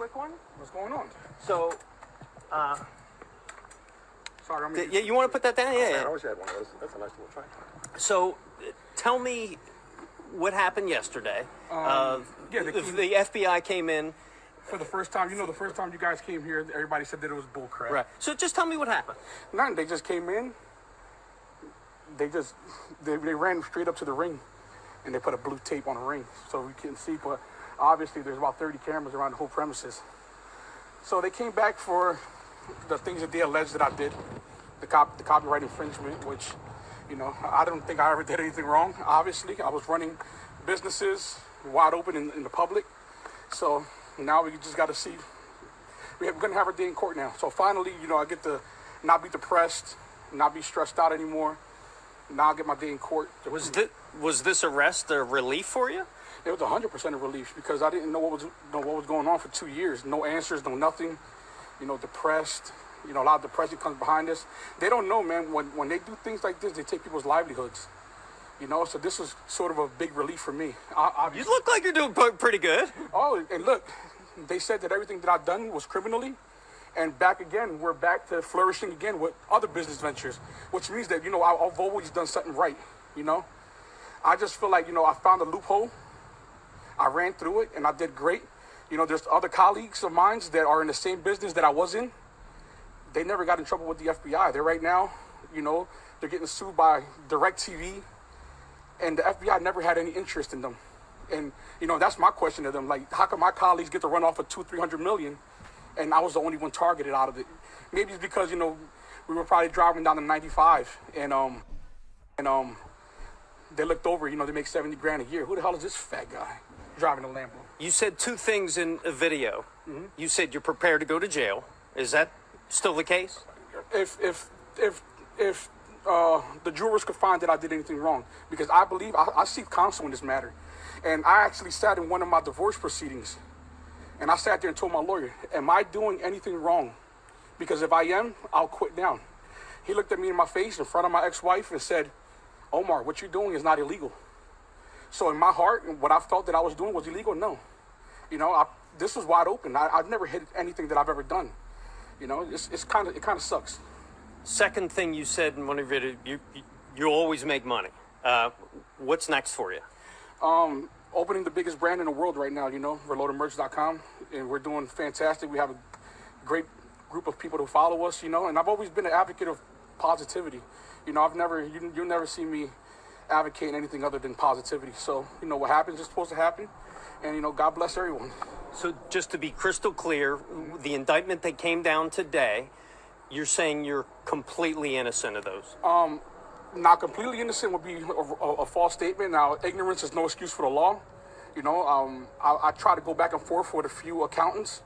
quick one? What's going on? So, Sorry, I'm yeah, you want to put that down? Yeah. I wish I had one of those. That's a nice little track. So, tell me what happened yesterday. The FBI came in. For the first time, the first time you guys came here, everybody said that it was bull crap. Right. So just tell me what happened. Nothing. They just came in. They ran straight up to the ring, and they put a blue tape on the ring so we couldn't see. But obviously, there's about 30 cameras around the whole premises. So they came back for the things that they alleged that I did, the copyright infringement, which, I don't think I ever did anything wrong. Obviously, I was running businesses wide open in the public. So now we just got to see. We're going to have our day in court now. So finally, I get to not be depressed, not be stressed out anymore. Now I get my day in court. Was this arrest a relief for you? It was 100% a relief because I didn't know what was going on for 2 years. No answers, no nothing. Depressed. A lot of depression comes behind this. They don't know, man. When they do things like this, they take people's livelihoods. So this was sort of a big relief for me. You look like you're doing pretty good. Oh, and look, they said that everything that I've done was criminally. And we're back to flourishing again with other business ventures, which means that, I've always done something right, I just feel like, I found a loophole. I ran through it and I did great. There's other colleagues of mine that are in the same business that I was in. They never got in trouble with the FBI. They're right now, they're getting sued by DirecTV. And the FBI never had any interest in them. And, that's my question to them. Like, how come my colleagues get to run off for $200-300 million? And I was the only one targeted out of it. Maybe it's because, we were probably driving down the 95 and they looked over, they make $70,000 a year. Who the hell is this fat guy driving a Lambo? You said two things in a video. Mm-hmm. You said you're prepared to go to jail. Is that still the case? If the jurors could find that I did anything wrong, because I believe I seek counsel in this matter. And I actually sat in one of my divorce proceedings. And I sat there and told my lawyer, am I doing anything wrong? Because if I am, I'll quit now. He looked at me in my face in front of my ex-wife and said, Omar, what you're doing is not illegal. So in my heart, what I felt that I was doing was illegal? No. This was wide open. I've never hid anything that I've ever done. It kind of sucks. Second thing you said in one of your videos, you always make money. What's next for you? Opening the biggest brand in the world right now, reloadedmerch.com, and we're doing fantastic. We have a great group of people to follow us, and I've always been an advocate of positivity. You'll never see me advocate anything other than positivity. So, what happens is supposed to happen, and, God bless everyone. So just to be crystal clear, the indictment that came down today, you're saying you're completely innocent of those? Not completely innocent would be a false statement. Now, ignorance is no excuse for the law. I try to go back and forth with a few accountants.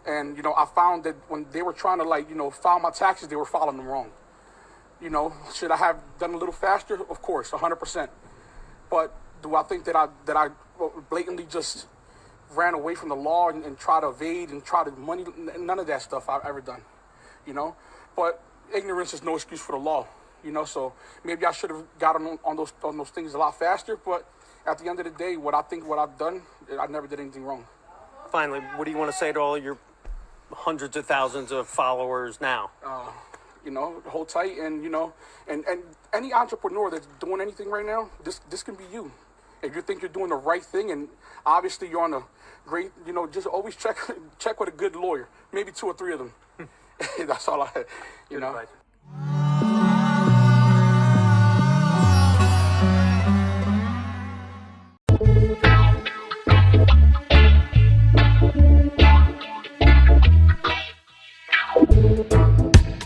And, I found that when they were trying to, file my taxes, they were filing them wrong. Should I have done a little faster? Of course, 100%. But do I think that I blatantly just ran away from the law and try to evade and try to money? None of that stuff I've ever done, But ignorance is no excuse for the law. So maybe I should have gotten on those things a lot faster. But at the end of the day, what I've done, I never did anything wrong. Finally, what do you want to say to all your hundreds of thousands of followers now? Hold tight, and and any entrepreneur that's doing anything right now, this can be you. If you think you're doing the right thing, and obviously you're on a great, just always check with a good lawyer, maybe 2 or 3 of them. That's all I, Good advice.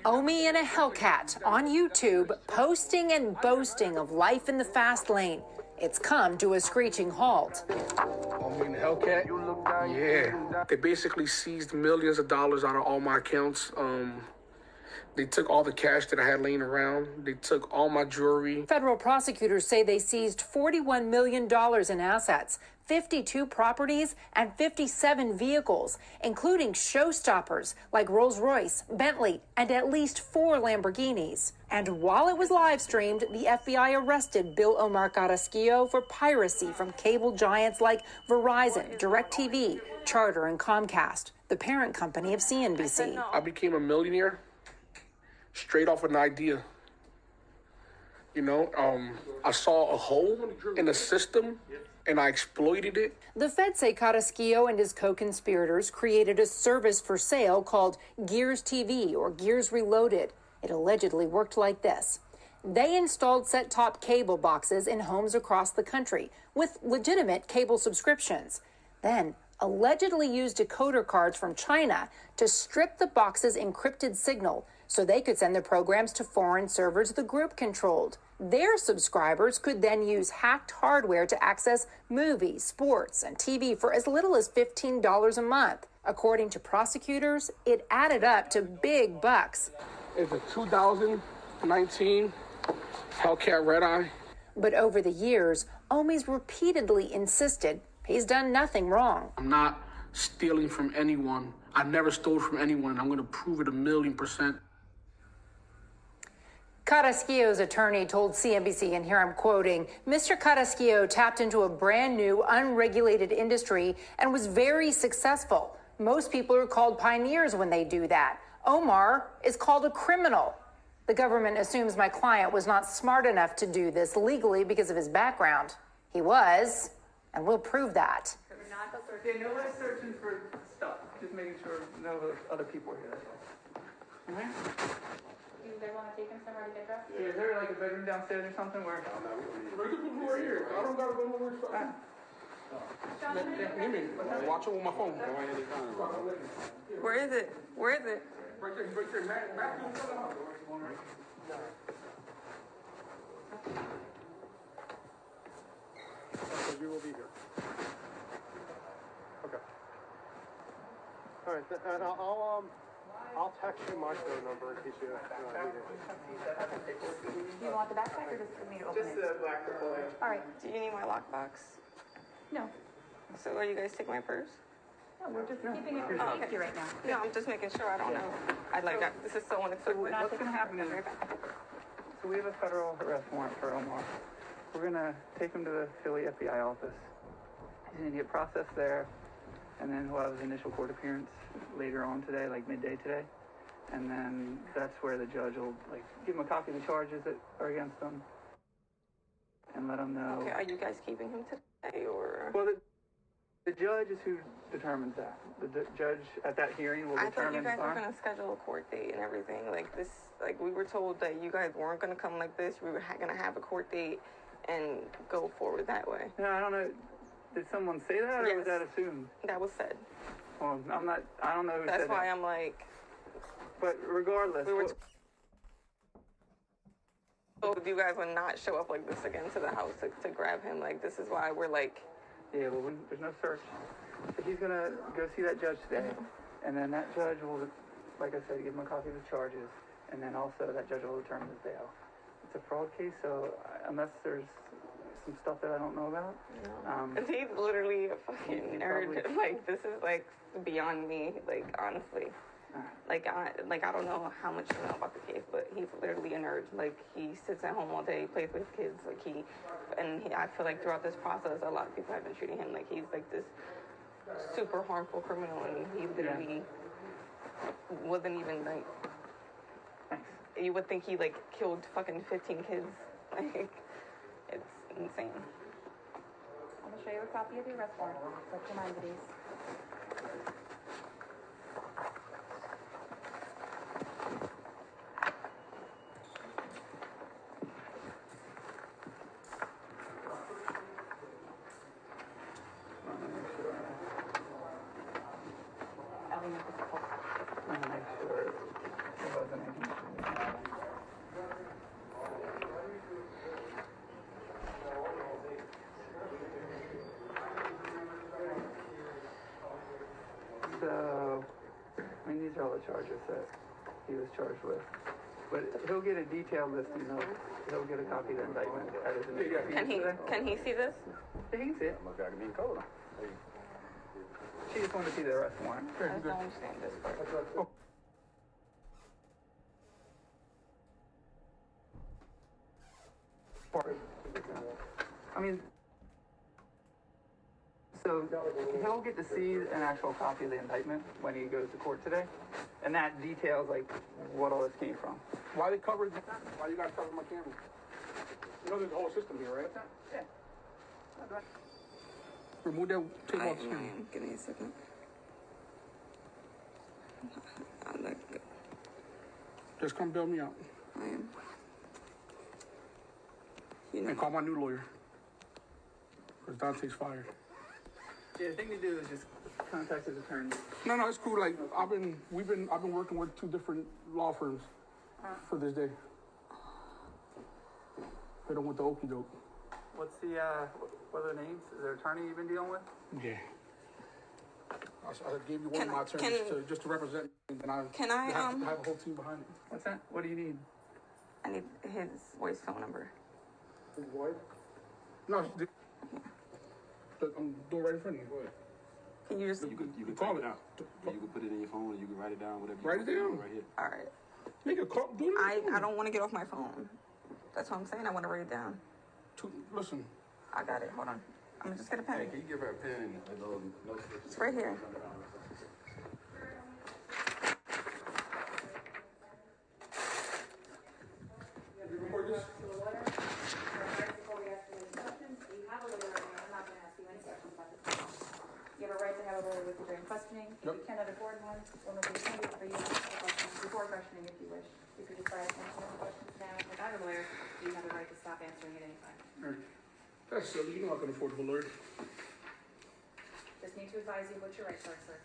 OMI and a Hellcat on YouTube, posting and boasting of life in the fast lane. It's come to a screeching halt. OMI and the Hellcat? Yeah. They basically seized millions of dollars out of all my accounts. They took all the cash that I had laying around. They took all my jewelry. Federal prosecutors say they seized $41 million in assets, 52 properties, and 57 vehicles, including showstoppers like Rolls-Royce, Bentley, and at least 4 Lamborghinis. And while it was live streamed, the FBI arrested Bill Omar Carrasquillo for piracy from cable giants like Verizon, DirecTV, Charter, and Comcast, the parent company of CNBC. I became a millionaire straight off an idea. You know, I saw a hole in the system and I exploited it. The feds say Carrasquillo and his co-conspirators created a service for sale called Gears TV or Gears Reloaded. It allegedly worked like this. They installed set-top cable boxes in homes across the country with legitimate cable subscriptions. Then allegedly used decoder cards from China to strip the box's encrypted signal so they could send their programs to foreign servers the group controlled. Their subscribers could then use hacked hardware to access movies, sports, and TV for as little as $15 a month. According to prosecutors, it added up to big bucks. It's a 2019 Hellcat Red Eye. But over the years, OMI's repeatedly insisted he's done nothing wrong. I'm not stealing from anyone. I never stole from anyone, and I'm going to prove it 1,000,000%. Carrasquillo's attorney told CNBC, and here I'm quoting, Mr. Carrasquillo tapped into a brand new, unregulated industry and was very successful. Most people are called pioneers when they do that. Omar is called a criminal. The government assumes my client was not smart enough to do this legally because of his background. He was, and we'll prove that. Yeah, nobody's searching for stuff. Just making sure no other people are here, that's all. Alright? Do you guys want to take him somewhere to get dressed? Yeah, is there like a bedroom downstairs or something where? People are here. I don't got to go nowhere. Watching with my phone. Where is it? Where is it? Right there, right there. Matthew in front of the house. So you will be here. Okay. All right, and I'll text you my phone number in case you need it. Do you want the backpack or just for me to open it? Just the black purple. All right. Do you need my lockbox? No. So are you guys taking my purse? No, we're just keeping it for safety right now. No, I'm just making sure. I don't know. This is so unexpected. What's going to happen is, so we have a federal arrest warrant for Omar. We're going to take him to the Philly FBI office. He's going to get processed there, and then he'll have his initial court appearance later on today, like midday today. And then that's where the judge will give him a copy of the charges that are against him and let him know. Okay, are you guys keeping him today or? Well, the judge is who determines that. The judge at that hearing will I thought you determine. guys were going to schedule a court date and everything. We were told that you guys weren't going to come like this. We were going to have a court date and go forward that way. No, I don't know. Did someone say that, or was that assumed? That was said. Well, I don't know who said that. That's why I'm like. But regardless. We were told you guys would not show up like this again to the house to grab him. This is why we're like. Yeah, well, there's no search. So he's going to go see that judge today, and then that judge will, like I said, give him a copy of the charges, and then also that judge will determine his bail. It's a fraud case, so unless there's some stuff that I don't know about. Because he's literally a fucking nerd. This is, beyond me, honestly. I don't know how much you know about the case, but he's literally a nerd. He sits at home all day, plays with kids. I feel like throughout this process, a lot of people have been treating him like he's this super harmful criminal, and he literally wasn't even you would think he killed fucking 15 kids. It's insane. I'm going to show you a copy of the arrest warrant. Let's remind you these. So, these are all the charges that he was charged with. But he'll get a detailed listing. He'll get a copy of the indictment at his initial hearing today. Can he see this? Yeah, he can see it. She just wanted to see the arrest warrant. I just don't understand this part. I mean, so he'll get to see an actual copy of the indictment when he goes to court today, and that details like what all this came from. Why they covered? Why you gotta cover my camera? You know there's a whole system here, right? Yeah. Remove that tape off the screen. Give me a second. I like it. Just come bail me out. I am. You know. And call my new lawyer. Because Dante's fired. Yeah, the thing to do is just contact his attorney. No, it's cool. Like I've been working with 2 different law firms for this day. They don't want the okie doke. What's the what are their names? Is there an attorney you've been dealing with? Yeah. I gave you one of my attorneys just to represent me, and I have a whole team behind it. What's that? What do you need? I need his voice phone number. His voice? No, I'm doing right in front of you. Go ahead. Can you just? You can Call type it. it out. You can put it in your phone, or you can write it down, whatever. Write it down. Right here. All right. Nigga, call. Do it. I don't want to get off my phone. That's what I'm saying. I want to write it down. Listen. I got it. Hold on. I'm just gonna pen. Hey, can you give her a pen and a little note? It's right here. You have a right to have a lawyer with you during questioning. If you cannot afford one will be intended for you to ask the question before questioning if you wish. If you decide to answer the questions now without a lawyer, you have a right to stop answering at any time. That's silly. You know I can afford a lawyer. Just need to advise you what your rights are, sir.